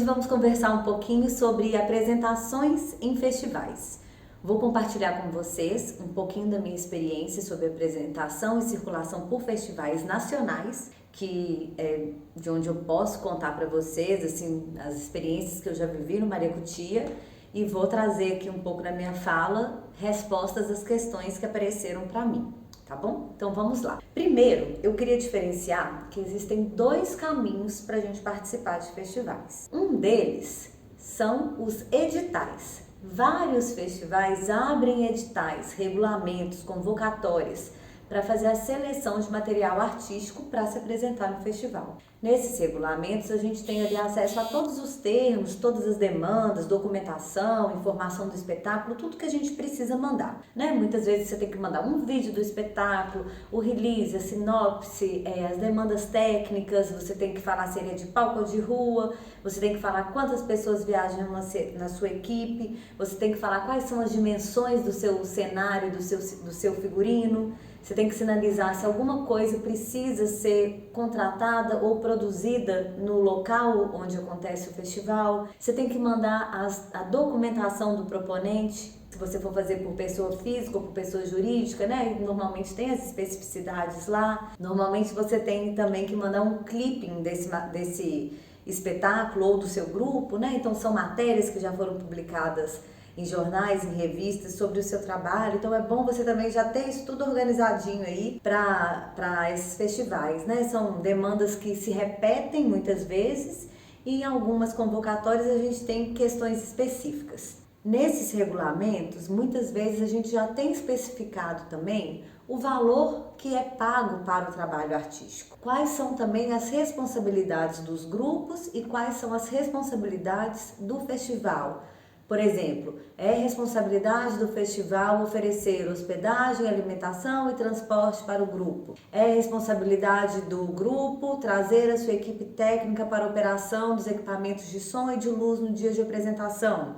vamos conversar um pouquinho sobre apresentações em festivais. Vou compartilhar com vocês um pouquinho da minha experiência sobre apresentação e circulação por festivais nacionais, que é de onde eu posso contar para vocês assim, as experiências que eu já vivi no Maracutia, e vou trazer aqui um pouco na minha fala respostas às questões que apareceram para mim. Tá bom? Então vamos lá. Primeiro, eu queria diferenciar que existem dois caminhos para a gente participar de festivais. Um deles são os editais. Vários festivais abrem editais, regulamentos, convocatórias para fazer a seleção de material artístico para se apresentar no festival. Nesses regulamentos a gente tem ali acesso a todos os termos, todas as demandas, documentação, informação do espetáculo, tudo que a gente precisa mandar, né? Muitas vezes você tem que mandar um vídeo do espetáculo, o release, a sinopse, as demandas técnicas, você tem que falar se ele é de palco ou de rua, você tem que falar quantas pessoas viajam na sua equipe, você tem que falar quais são as dimensões do seu cenário, do seu figurino. Você tem que sinalizar se alguma coisa precisa ser contratada ou produzida no local onde acontece o festival. Você tem que mandar a documentação do proponente, se você for fazer por pessoa física ou por pessoa jurídica, né? Normalmente tem as especificidades lá. Normalmente você tem também que mandar um clipping desse espetáculo ou do seu grupo, né? Então são matérias que já foram publicadas em jornais, em revistas, sobre o seu trabalho. Então é bom você também já ter isso tudo organizadinho aí para esses festivais, né? São demandas que se repetem muitas vezes e em algumas convocatórias a gente tem questões específicas. Nesses regulamentos, muitas vezes a gente já tem especificado também o valor que é pago para o trabalho artístico. Quais são também as responsabilidades dos grupos e quais são as responsabilidades do festival. Por exemplo, é responsabilidade do festival oferecer hospedagem, alimentação e transporte para o grupo. É responsabilidade do grupo trazer a sua equipe técnica para a operação dos equipamentos de som e de luz no dia de apresentação.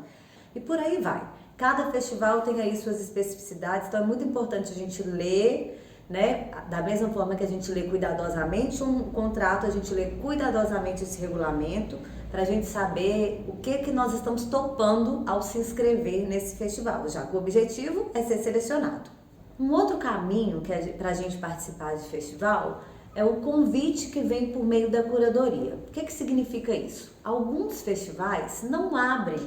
E por aí vai. Cada festival tem aí suas especificidades, então é muito importante a gente ler, né? Da mesma forma que a gente lê cuidadosamente um contrato, a gente lê cuidadosamente esse regulamento, para a gente saber o que nós estamos topando ao se inscrever nesse festival, já que o objetivo é ser selecionado. Um outro caminho para a gente participar de festival é o convite que vem por meio da curadoria. O que significa isso? Alguns festivais não abrem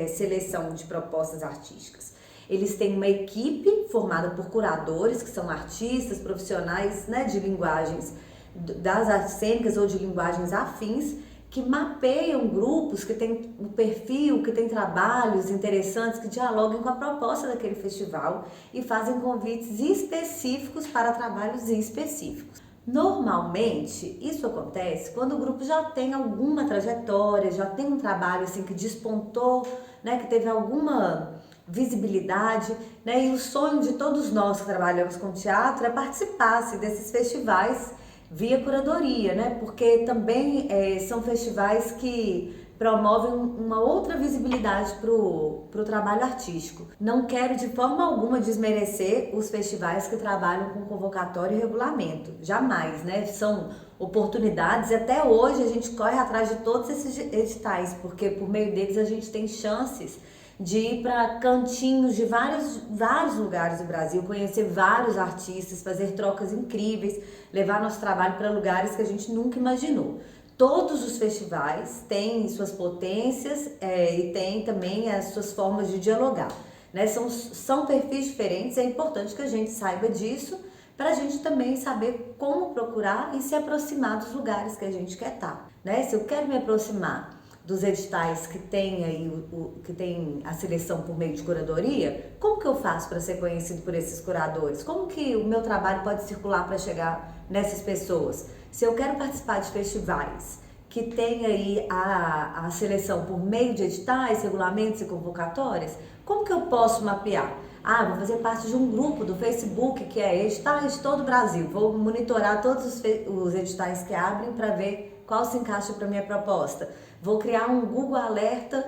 seleção de propostas artísticas. Eles têm uma equipe formada por curadores, que são artistas, profissionais, né, de linguagens das artes cênicas ou de linguagens afins, que mapeiam grupos que têm um perfil, que têm trabalhos interessantes, que dialoguem com a proposta daquele festival e fazem convites específicos para trabalhos específicos. Normalmente, isso acontece quando o grupo já tem alguma trajetória, já tem um trabalho assim que despontou, né, que teve alguma visibilidade, né, e o sonho de todos nós que trabalhamos com teatro é participar desses festivais via curadoria, né? Porque também são festivais que promovem uma outra visibilidade pro trabalho artístico. Não quero de forma alguma desmerecer os festivais que trabalham com convocatório e regulamento, jamais, né? São oportunidades e até hoje a gente corre atrás de todos esses editais, porque por meio deles a gente tem chances de ir para cantinhos de vários lugares do Brasil, conhecer vários artistas, fazer trocas incríveis, levar nosso trabalho para lugares que a gente nunca imaginou. Todos os festivais têm suas potências e têm também as suas formas de dialogar, né? São perfis diferentes, é importante que a gente saiba disso para a gente também saber como procurar e se aproximar dos lugares que a gente quer estar, né? Se eu quero me aproximar dos editais que tem aí que tem a seleção por meio de curadoria, como que eu faço para ser conhecido por esses curadores? Como que o meu trabalho pode circular para chegar nessas pessoas? Se eu quero participar de festivais que tem aí a seleção por meio de editais, regulamentos e convocatórias, como que eu posso mapear? Ah, vou fazer parte de um grupo do Facebook que é editais de todo o Brasil. Vou monitorar todos os editais que abrem para ver qual se encaixa para a minha proposta. Vou criar um Google Alerta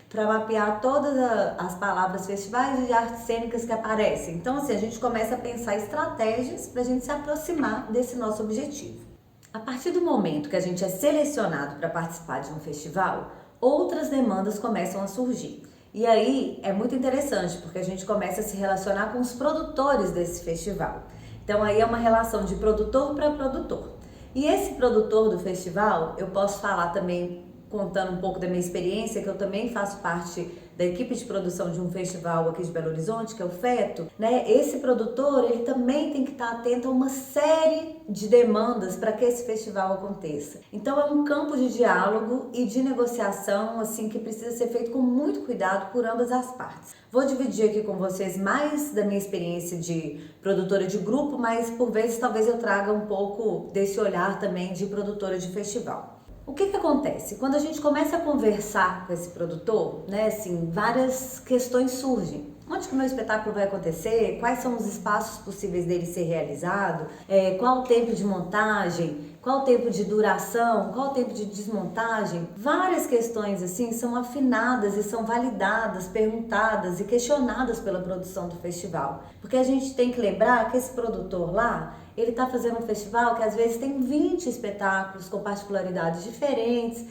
para mapear todas as palavras festivais e artes cênicas que aparecem. Então, assim, a gente começa a pensar estratégias para a gente se aproximar desse nosso objetivo. A partir do momento que a gente é selecionado para participar de um festival, outras demandas começam a surgir. E aí é muito interessante, porque a gente começa a se relacionar com os produtores desse festival. Então aí é uma relação de produtor para produtor. E esse produtor do festival, eu posso falar também, contando um pouco da minha experiência, que eu também faço parte da equipe de produção de um festival aqui de Belo Horizonte, que é o FETO, né? Esse produtor, ele também tem que estar atento a uma série de demandas para que esse festival aconteça. Então é um campo de diálogo e de negociação, assim, que precisa ser feito com muito cuidado por ambas as partes. Vou dividir aqui com vocês mais da minha experiência de produtora de grupo, mas por vezes talvez eu traga um pouco desse olhar também de produtora de festival. O que acontece? Quando a gente começa a conversar com esse produtor, né, assim, várias questões surgem. Onde que o meu espetáculo vai acontecer? Quais são os espaços possíveis dele ser realizado? Qual o tempo de montagem? Qual o tempo de duração? Qual o tempo de desmontagem? Várias questões assim são afinadas e são validadas, perguntadas e questionadas pela produção do festival. Porque a gente tem que lembrar que esse produtor lá, ele está fazendo um festival que às vezes tem 20 espetáculos com particularidades diferentes,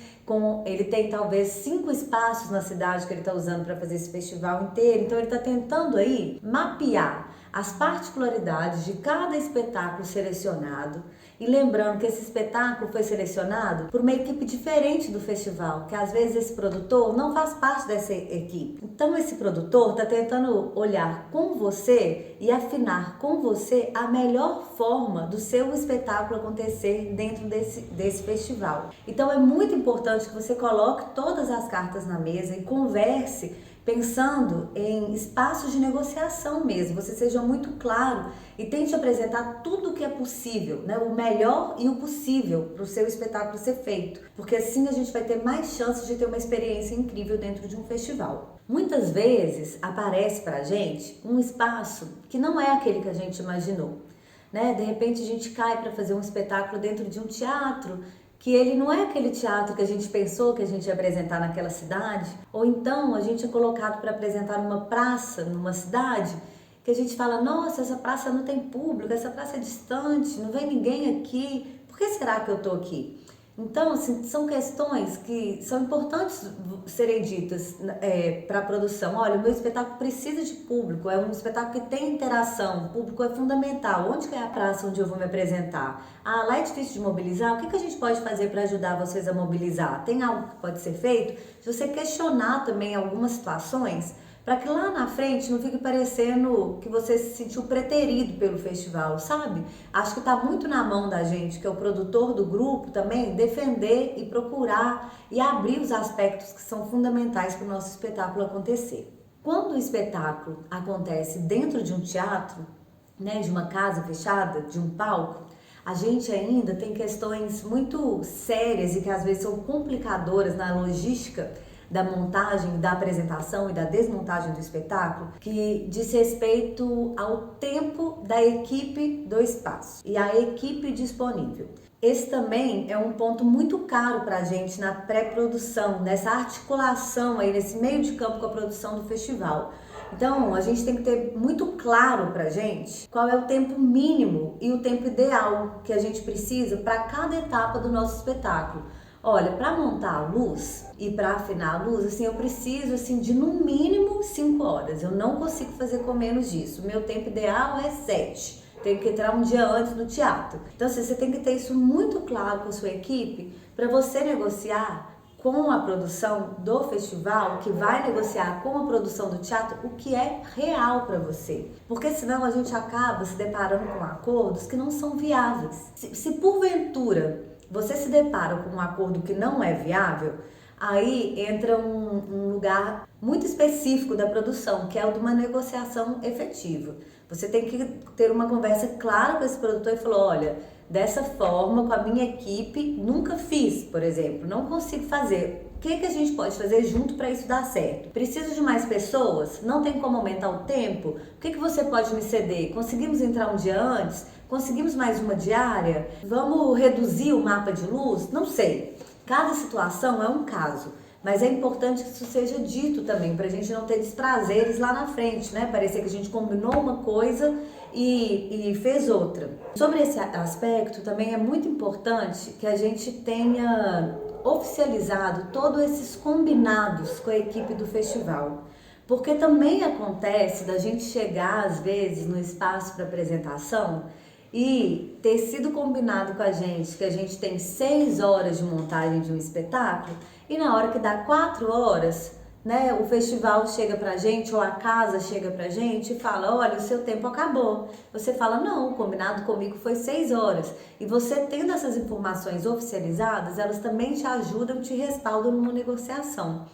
ele tem talvez 5 espaços na cidade que ele está usando para fazer esse festival inteiro. Então ele está tentando aí mapear as particularidades de cada espetáculo selecionado. E lembrando que esse espetáculo foi selecionado por uma equipe diferente do festival, que às vezes esse produtor não faz parte dessa equipe. Então esse produtor está tentando olhar com você e afinar com você a melhor forma do seu espetáculo acontecer dentro desse festival. Então é muito importante que você coloque todas as cartas na mesa e converse pensando em espaços de negociação mesmo. Você seja muito claro e tente apresentar tudo o que é possível, né? O melhor e o possível para o seu espetáculo ser feito, porque assim a gente vai ter mais chances de ter uma experiência incrível dentro de um festival. Muitas vezes aparece para a gente um espaço que não é aquele que a gente imaginou, né? De repente a gente cai para fazer um espetáculo dentro de um teatro que ele não é aquele teatro que a gente pensou que a gente ia apresentar naquela cidade, ou então a gente é colocado para apresentar numa praça, numa cidade, que a gente fala, nossa, essa praça não tem público, essa praça é distante, não vem ninguém aqui, por que será que eu tô aqui? Então, assim, são questões que são importantes serem ditas para a produção. Olha, o meu espetáculo precisa de público, é um espetáculo que tem interação, o público é fundamental. Onde que é a praça onde eu vou me apresentar? Ah, lá é difícil de mobilizar? O que a gente pode fazer para ajudar vocês a mobilizar? Tem algo que pode ser feito? Se você questionar também algumas situações, para que lá na frente não fique parecendo que você se sentiu preterido pelo festival, sabe? Acho que está muito na mão da gente, que é o produtor do grupo também, defender e procurar e abrir os aspectos que são fundamentais para o nosso espetáculo acontecer. Quando o espetáculo acontece dentro de um teatro, né, de uma casa fechada, de um palco, a gente ainda tem questões muito sérias e que às vezes são complicadoras na logística da montagem, da apresentação e da desmontagem do espetáculo, que diz respeito ao tempo da equipe do espaço e a equipe disponível. Esse também é um ponto muito caro para a gente na pré-produção, nessa articulação aí, nesse meio de campo com a produção do festival. Então, a gente tem que ter muito claro pra gente qual é o tempo mínimo e o tempo ideal que a gente precisa para cada etapa do nosso espetáculo. Olha, para montar a luz e para afinar a luz, assim, eu preciso assim de no mínimo 5 horas. Eu não consigo fazer com menos disso. O meu tempo ideal é 7. Tenho que entrar um dia antes no teatro. Então, assim, você tem que ter isso muito claro com a sua equipe para você negociar com a produção do festival, que vai negociar com a produção do teatro o que é real para você. Porque senão a gente acaba se deparando com acordos que não são viáveis. Se porventura você se depara com um acordo que não é viável, aí entra um lugar muito específico da produção, que é o de uma negociação efetiva. Você tem que ter uma conversa clara com esse produtor e falar, olha, dessa forma, com a minha equipe, nunca fiz, por exemplo, não consigo fazer. O que a gente pode fazer junto para isso dar certo? Preciso de mais pessoas? Não tem como aumentar o tempo? O que você pode me ceder? Conseguimos entrar um dia antes? Conseguimos mais uma diária? Vamos reduzir o mapa de luz? Não sei. Cada situação é um caso. Mas é importante que isso seja dito também, para a gente não ter desprazeres lá na frente, né? Parecer que a gente combinou uma coisa e fez outra. Sobre esse aspecto, também é muito importante que a gente tenha oficializado todos esses combinados com a equipe do festival. Porque também acontece da gente chegar às vezes no espaço para apresentação e ter sido combinado com a gente que a gente tem 6 horas de montagem de um espetáculo e na hora que dá 4 horas, né, o festival chega pra gente ou a casa chega pra gente e fala: olha, o seu tempo acabou. Você fala: não, o combinado comigo foi 6 horas. E você tendo essas informações oficializadas, elas também te ajudam, te respaldam numa negociação.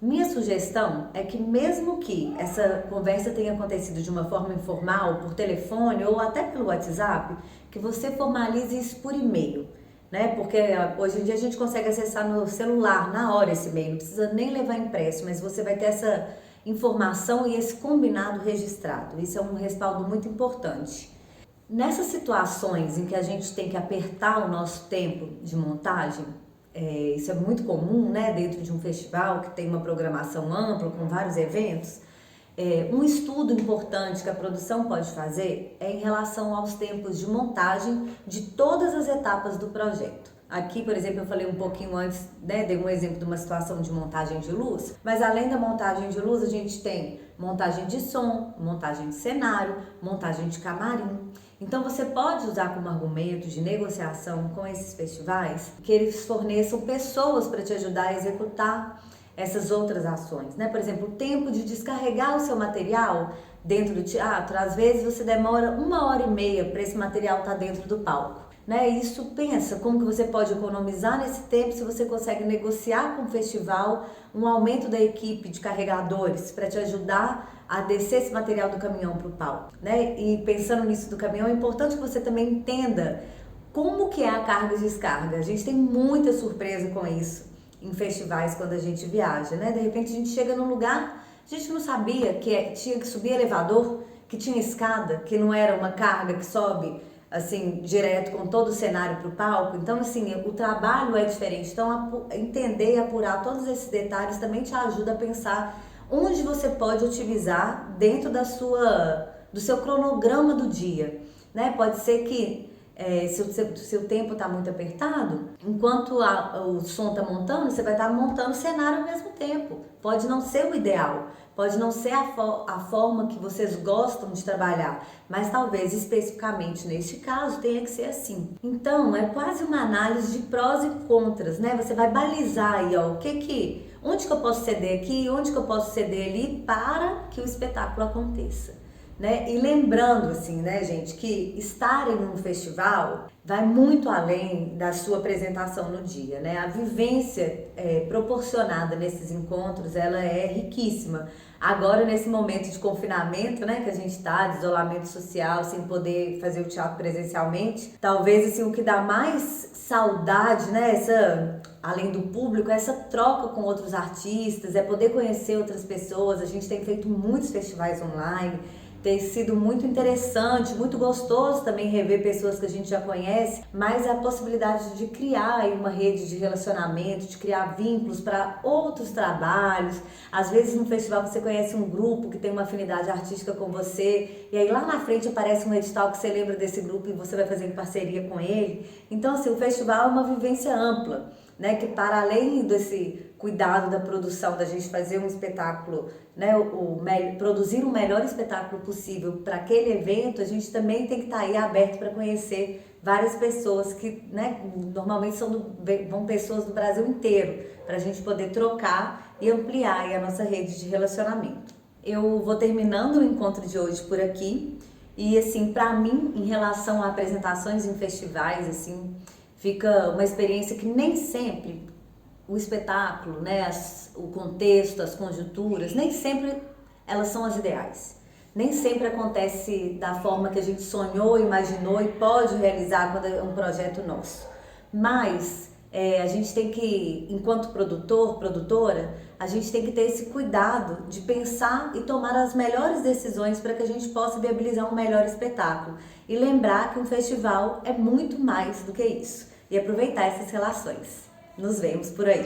Minha sugestão é que mesmo que essa conversa tenha acontecido de uma forma informal, por telefone ou até pelo WhatsApp, que você formalize isso por e-mail, né? Porque hoje em dia a gente consegue acessar no celular na hora esse e-mail, não precisa nem levar impresso, mas você vai ter essa informação e esse combinado registrado. Isso é um respaldo muito importante. Nessas situações em que a gente tem que apertar o nosso tempo de montagem, isso é muito comum, né, dentro de um festival que tem uma programação ampla, com vários eventos. Um estudo importante que a produção pode fazer é em relação aos tempos de montagem de todas as etapas do projeto. Aqui, por exemplo, eu falei um pouquinho antes, né, dei um exemplo de uma situação de montagem de luz, mas além da montagem de luz, a gente tem montagem de som, montagem de cenário, montagem de camarim. Então você pode usar como argumento de negociação com esses festivais que eles forneçam pessoas para te ajudar a executar essas outras ações, né? Por exemplo, o tempo de descarregar o seu material dentro do teatro, às vezes você demora 1h30 para esse material estar dentro do palco, né? Isso, pensa como que você pode economizar nesse tempo se você consegue negociar com o festival um aumento da equipe de carregadores para te ajudar a descer esse material do caminhão para o palco, né? E pensando nisso do caminhão, é importante que você também entenda como que é a carga e descarga. A gente tem muita surpresa com isso em festivais quando a gente viaja, né? De repente a gente chega num lugar, a gente não sabia que tinha que subir elevador, que tinha escada, que não era uma carga que sobe assim direto com todo o cenário para o palco. Então assim, o trabalho é diferente. Então entender e apurar todos esses detalhes também te ajuda a pensar onde você pode otimizar dentro do seu cronograma do dia, né? Pode ser que se o tempo está muito apertado, enquanto o som está montando, você vai estar montando o cenário ao mesmo tempo. Pode não ser o ideal, pode não ser a forma que vocês gostam de trabalhar, mas talvez especificamente neste caso tenha que ser assim. Então é quase uma análise de prós e contras, né? Você vai balizar aí, ó, onde que eu posso ceder aqui, onde que eu posso ceder ali para que o espetáculo aconteça. Né? E lembrando assim, né, gente, que estar em um festival vai muito além da sua apresentação no dia, né? A vivência proporcionada nesses encontros, ela é riquíssima. Agora, nesse momento de confinamento, né, que a gente tá, de isolamento social, sem poder fazer o teatro presencialmente, talvez assim, o que dá mais saudade, né, além do público, essa troca com outros artistas, é poder conhecer outras pessoas. A gente tem feito muitos festivais online, tem sido muito interessante, muito gostoso também rever pessoas que a gente já conhece, mas a possibilidade de criar aí uma rede de relacionamento, de criar vínculos para outros trabalhos. Às vezes no festival você conhece um grupo que tem uma afinidade artística com você, e aí lá na frente aparece um edital que você lembra desse grupo e você vai fazer em parceria com ele. Então assim, o festival é uma vivência ampla, né, que para além desse cuidado da produção, da gente fazer um espetáculo, né, produzir o melhor espetáculo possível para aquele evento, a gente também tem que estar aí aberto para conhecer várias pessoas que, né, normalmente vão pessoas do Brasil inteiro, para a gente poder trocar e ampliar aí a nossa rede de relacionamento. Eu vou terminando o encontro de hoje por aqui e assim, para mim, em relação a apresentações em festivais, assim, fica uma experiência que nem sempre o espetáculo, né, o contexto, as conjunturas, nem sempre elas são as ideais. Nem sempre acontece da forma que a gente sonhou, imaginou e pode realizar quando é um projeto nosso. Mas a gente tem que, enquanto produtor, produtora, a gente tem que ter esse cuidado de pensar e tomar as melhores decisões para que a gente possa viabilizar um melhor espetáculo. E lembrar que um festival é muito mais do que isso. E aproveitar essas relações. Nos vemos por aí.